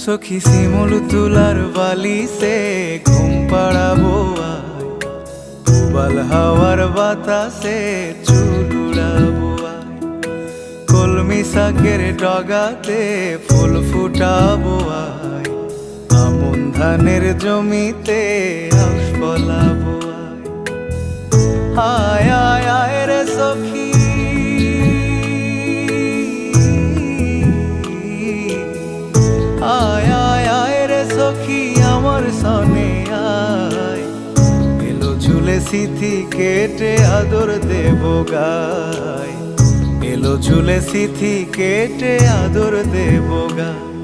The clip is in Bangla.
সখী শিমুল তুলার বালিশে ঘুম পাড়াবো আয়, উবাল হাওয়ার বাতাসে চুল উড়াবো আয়, কলমি শাকের ডগাতে ফুল ফুটাবো আয়, আমন ধানের জমিতে আউশ ফলাবো আয়। আয় আয় আয় রে সখী, আয় আয় আয় রে সখী আমার সনে আয়, এলো ঝুলে সিথি কেটে আদর দেব গায়, এলো ঝুলে সিথি কেটে আদর দেব গায়।